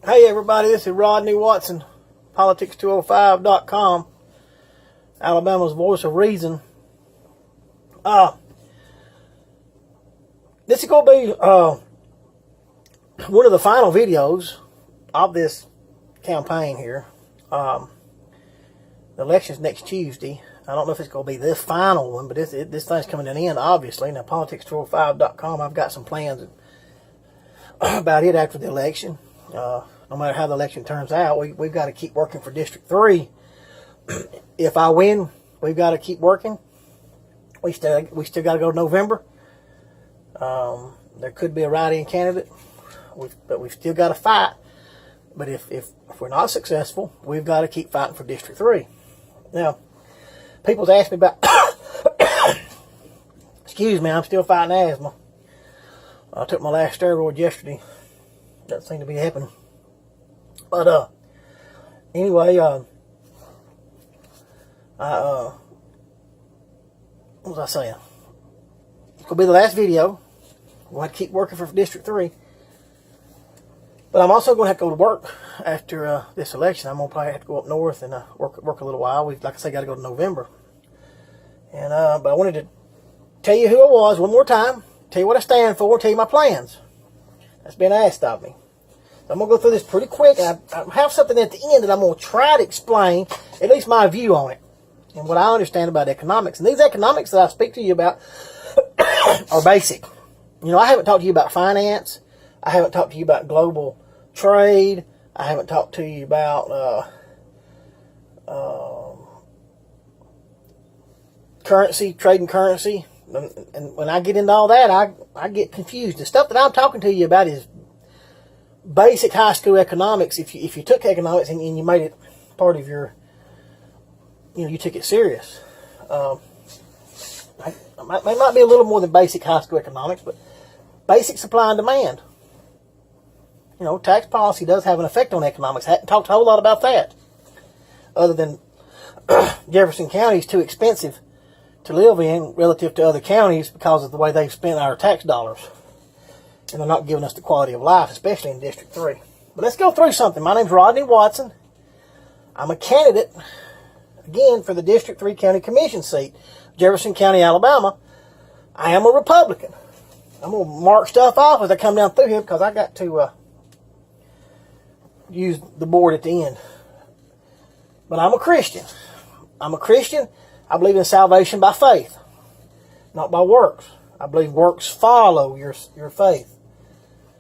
Hey everybody, this is Rodney Watson, Politics205.com, Alabama's voice of reason. This is going to be one of the final videos of this campaign here. The election's next Tuesday. I don't know if it's going to be this final one, but this thing's coming to an end, obviously. Now, Politics205.com, I've got some plans about it after the election. No matter how the election turns out, we've got to keep working for District 3. If I win, we've got to keep working. We still got to go to November. There could be a write-in candidate, but we've still got to fight. But if we're not successful, we've got to keep fighting for District 3. Now, people's asked me about... Excuse me, I'm still fighting asthma. I took my last steroid yesterday. That seemed to be happening. But, anyway, what was I saying? It's going to be the last video. We'll have to keep working for District 3. But I'm also going to have to go to work after this election. I'm going to probably have to go up north and work a little while. We've, like I say, got to go to November. And but I wanted to tell you who I was one more time, tell you what I stand for, tell you my plans. That's been asked of me. I'm going to go through this pretty quick. I have something at the end that I'm going to try to explain, at least my view on it, and what I understand about economics. And these economics that I speak to you about are basic. You know, I haven't talked to you about finance. I haven't talked to you about global trade. I haven't talked to you about currency, trading currency. And when I get into all that, I get confused. The stuff that I'm talking to you about is basic high school economics. If you took economics and you made it part of your, you took it serious. It might be a little more than basic high school economics, but basic supply and demand. Tax policy does have an effect on economics. I haven't talked a whole lot about that, other than Jefferson County is too expensive to live in relative to other counties because of the way they've spent our tax dollars. And they're not giving us the quality of life, especially in District 3. But let's go through something. My name's Rodney Watson. I'm a candidate, again, for the District 3 County Commission seat, Jefferson County, Alabama. I am a Republican. I'm going to mark stuff off as I come down through here because I got to use the board at the end. But I'm a Christian. I'm a Christian. I believe in salvation by faith, not by works. I believe works follow your faith.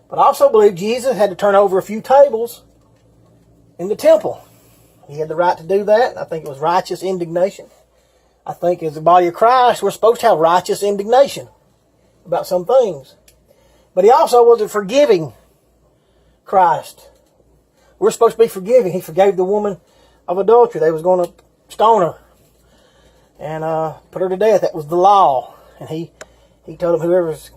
But I also believe Jesus had to turn over a few tables in the temple. He had the right to do that. I think it was righteous indignation. I think as the body of Christ, we're supposed to have righteous indignation about some things. But he also was a forgiving Christ. We're supposed to be forgiving. He forgave the woman of adultery. They was going to stone her and put her to death. That was the law. And he told them whoever's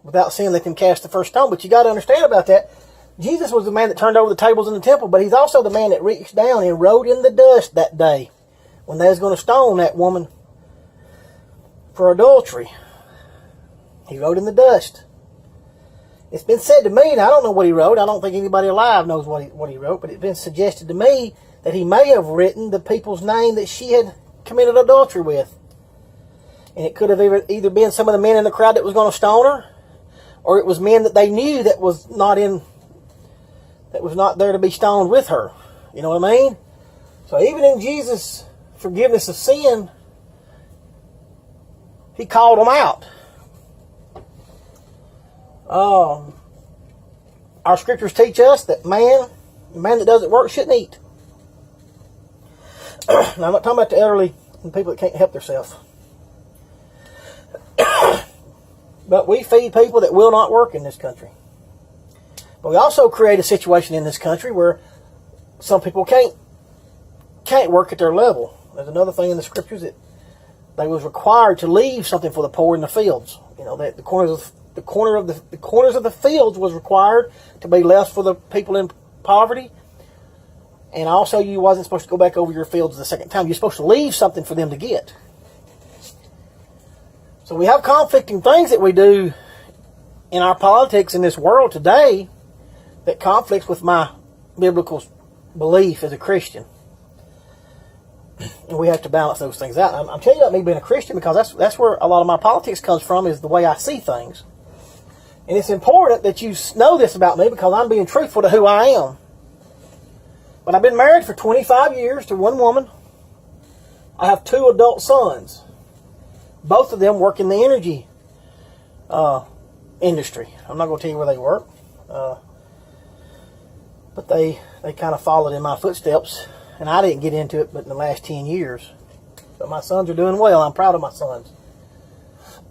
without sin, they can cast the first stone. But you got to understand about that. Jesus was the man that turned over the tables in the temple, but he's also the man that reached down and wrote in the dust that day when they was going to stone that woman for adultery. He wrote in the dust. It's been said to me, and I don't know what he wrote. I don't think anybody alive knows what he wrote, but it's been suggested to me that he may have written the people's name that she had committed adultery with. And it could have either been some of the men in the crowd that was going to stone her, or it was men that they knew that was not there to be stoned with her. You know what I mean? So even in Jesus' forgiveness of sin, he called them out. Our scriptures teach us that the man that doesn't work shouldn't eat. Now, I'm not talking about the elderly and people that can't help themselves. But we feed people that will not work in this country. But we also create a situation in this country where some people can't work at their level. There's another thing in the scriptures that they was required to leave something for the poor in the fields. That the corners of the fields was required to be left for the people in poverty. And also, you wasn't supposed to go back over your fields the second time. You're supposed to leave something for them to get. So we have conflicting things that we do in our politics in this world today that conflicts with my biblical belief as a Christian. And we have to balance those things out. I'm telling you about me being a Christian because that's where a lot of my politics comes from, is the way I see things. And it's important that you know this about me because I'm being truthful to who I am. But I've been married for 25 years to one woman. I have 2 adult sons. Both of them work in the energy industry. I'm not going to tell you where they work. But they kind of followed in my footsteps. And I didn't get into it but in the last 10 years. But my sons are doing well. I'm proud of my sons.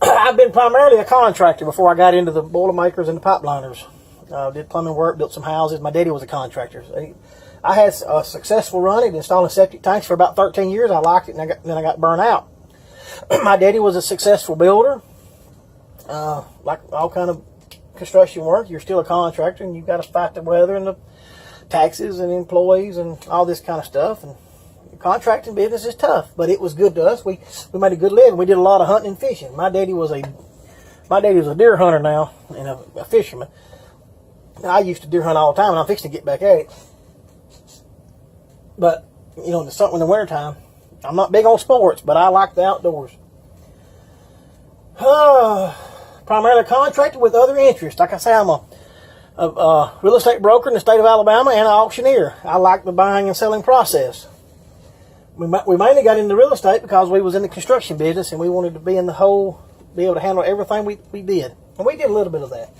I've been primarily a contractor before I got into the Boilermakers and the pipeliners. Did plumbing work, built some houses. My daddy was a contractor. I had a successful run at installing septic tanks for about 13 years. I liked it, and then I got burnt out. My daddy was a successful builder. Like all kind of construction work, you're still a contractor, and you've got to fight the weather and the taxes and employees and all this kind of stuff. And the contracting business is tough, but it was good to us. We made a good living. We did a lot of hunting and fishing. My daddy was a deer hunter now and a fisherman. I used to deer hunt all the time, and I'm fixing to get back at it. But in the wintertime, I'm not big on sports, but I like the outdoors. Primarily contracted with other interests. Like I say, I'm a real estate broker in the state of Alabama and an auctioneer. I like the buying and selling process. We mainly got into real estate because we was in the construction business and we wanted to be able to handle everything we did. And we did a little bit of that.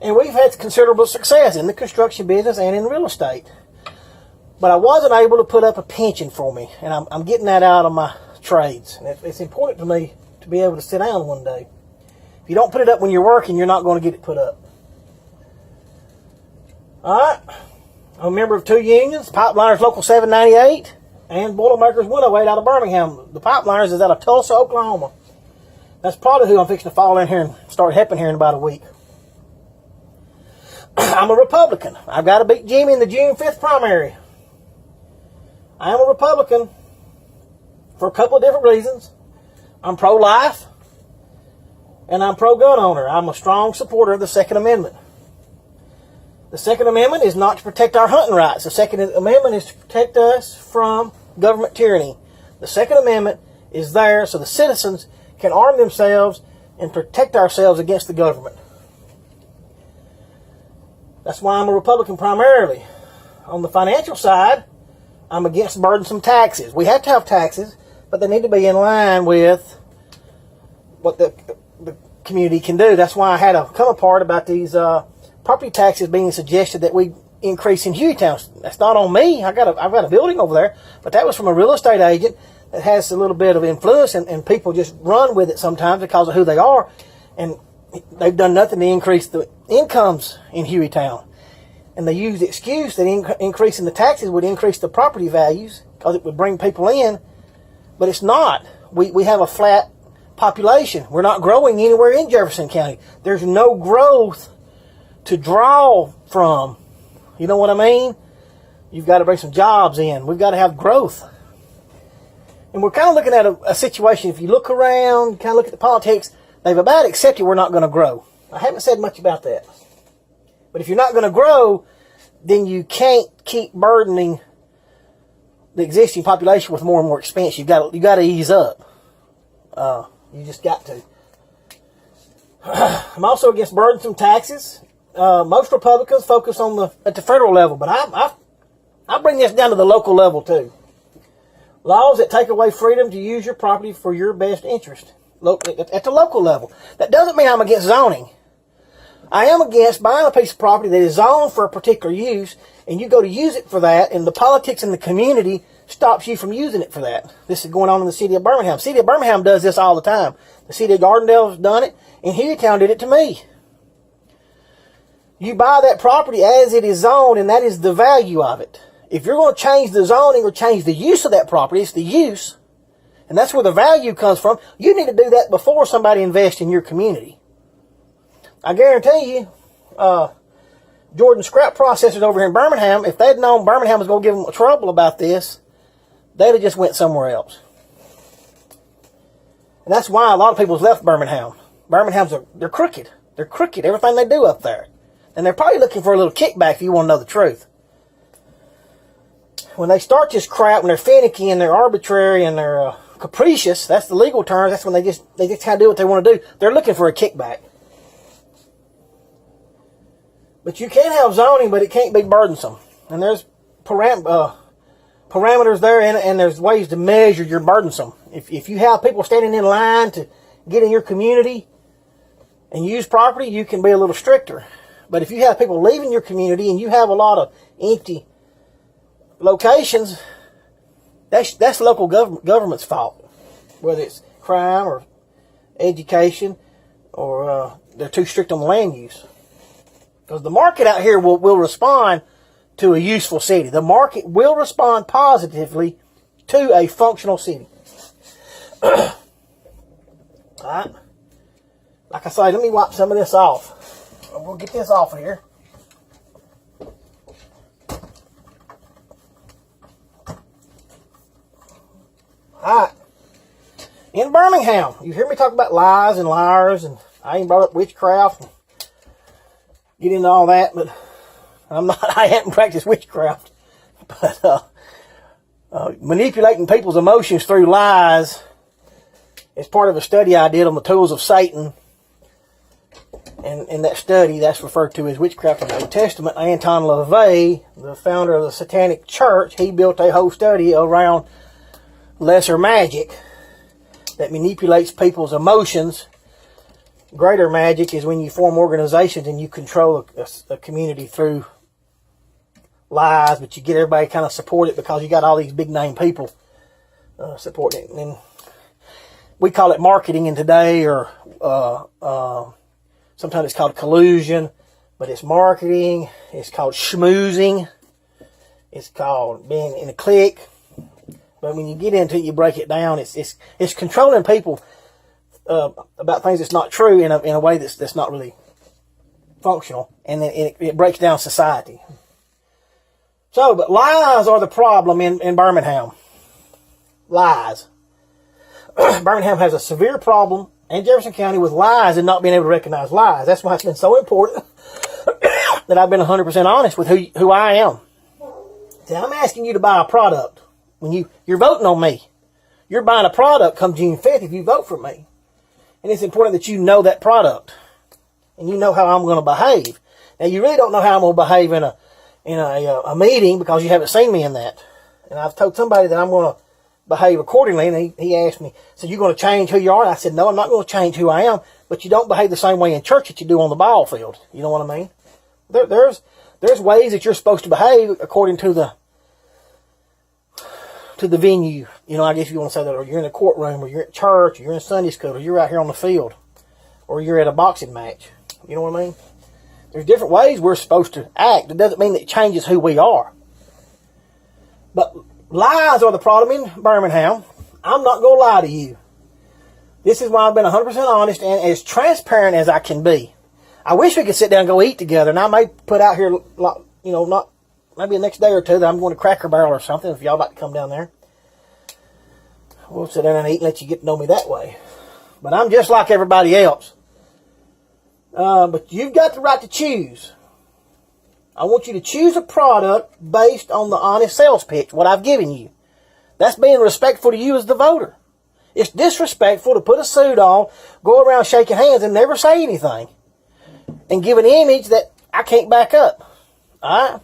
And we've had considerable success in the construction business and in real estate. But I wasn't able to put up a pension for me. And I'm getting that out of my trades. And it's important to me to be able to sit down one day. If you don't put it up when you're working, you're not going to get it put up. Alright. I'm a member of 2 unions, Pipeliners Local 798 and Boilermakers 108 out of Birmingham. The Pipeliners is out of Tulsa, Oklahoma. That's probably who I'm fixing to fall in here and start helping here in about a week. I'm a Republican. I've got to beat Jimmy in the June 5th primary. I am a Republican for a couple of different reasons. I'm pro-life and I'm pro-gun owner. I'm a strong supporter of the Second Amendment. The Second Amendment is not to protect our hunting rights. The Second Amendment is to protect us from government tyranny. The Second Amendment is there so the citizens can arm themselves and protect ourselves against the government. That's why I'm a Republican primarily. On the financial side, I'm against burdensome taxes. We have to have taxes, but they need to be in line with what the community can do. That's why I had a come apart about these property taxes being suggested that we increase in Hueytown. That's not on me. I've got a building over there, but that was from a real estate agent that has a little bit of influence, and people just run with it sometimes because of who they are, and they've done nothing to increase the incomes in Hueytown. And they use the excuse that increasing the taxes would increase the property values because it would bring people in, but it's not. We have a flat population. We're not growing anywhere in Jefferson County. There's no growth to draw from. You know what I mean? You've got to bring some jobs in. We've got to have growth. And we're kind of looking at a situation, if you look around, kind of look at the politics, they've about accepted we're not going to grow. I haven't said much about that. But if you're not going to grow, then you can't keep burdening the existing population with more and more expense. You got to ease up. You just got to. I'm also against burdensome taxes. Most Republicans focus at the federal level, but I bring this down to the local level too. Laws that take away freedom to use your property for your best interest at the local level. That doesn't mean I'm against zoning. I am against buying a piece of property that is zoned for a particular use, and you go to use it for that, and the politics in the community stops you from using it for that. This is going on in the city of Birmingham. The city of Birmingham does this all the time. The city of Gardendale has done it, and Hueytown did it to me. You buy that property as it is zoned, and that is the value of it. If you're going to change the zoning or change the use of that property, it's the use, and that's where the value comes from. You need to do that before somebody invests in your community. I guarantee you, Jordan Scrap Processors over here in Birmingham, if they'd known Birmingham was going to give them trouble about this, they'd have just went somewhere else. And that's why a lot of people's left Birmingham. They're crooked. They're crooked. Everything they do up there. And they're probably looking for a little kickback if you want to know the truth. When they start this crap, when they're finicky and they're arbitrary and they're capricious, that's the legal term, that's when they just kind of do what they want to do. They're looking for a kickback. But you can have zoning, but it can't be burdensome. And there's parameters there, and there's ways to measure your burdensome. If you have people standing in line to get in your community and use property, you can be a little stricter. But if you have people leaving your community and you have a lot of empty locations, that's local government's fault. Whether it's crime or education, or they're too strict on the land use. Because the market out here will respond to a useful city. The market will respond positively to a functional city. Alright. Like I say, let me wipe some of this off. We'll get this off of here. Alright. In Birmingham, you hear me talk about lies and liars, and I even brought up witchcraft and get into all that, but I haven't practiced witchcraft. But manipulating people's emotions through lies is part of a study I did on the tools of Satan. And in that study, that's referred to as witchcraft in the Old Testament. Anton LaVey, the founder of the Satanic Church, he built a whole study around lesser magic that manipulates people's emotions. Greater magic is when you form organizations and you control a community through lies, but you get everybody kind of support it because you got all these big name people supporting it. And we call it marketing in today, or sometimes it's called collusion, but it's marketing. It's called schmoozing. It's called being in a clique. But when you get into it, you break it down. It's controlling people about things that's not true in a way that's not really functional, and then it breaks down society. So, but lies are the problem in Birmingham. Lies. Birmingham has a severe problem, and Jefferson County, with lies and not being able to recognize lies. That's why it's been so important that I've been 100% honest with who I am. See, I'm asking you to buy a product. When you're voting on me, you're buying a product come June 5th if you vote for me. And it's important that you know that product, and you know how I'm going to behave. Now, you really don't know how I'm going to behave in a meeting because you haven't seen me in that. And I've told somebody that I'm going to behave accordingly, and he asked me, so you're going to change who you are? And I said, no, I'm not going to change who I am, but you don't behave the same way in church that you do on the ball field. You know what I mean? There's ways that you're supposed to behave according to the venue. You know, I guess you want to say that, or you're in a courtroom, or you're at church, or you're in Sunday school, or you're out here on the field, or you're at a boxing match. You know what I mean? There's different ways we're supposed to act. It doesn't mean that it changes who we are. But lies are the problem in Birmingham. I'm not going to lie to you. This is why I've been 100% honest and as transparent as I can be. I wish we could sit down and go eat together, and I may put out here, not maybe the next day or two, that I'm going to Cracker Barrel or something, if y'all like to come down there. We'll sit down and eat and let you get to know me that way. But I'm just like everybody else. But you've got the right to choose. I want you to choose a product based on the honest sales pitch, what I've given you. That's being respectful to you as the voter. It's disrespectful to put a suit on, go around shaking hands and never say anything, and give an image that I can't back up. Alright?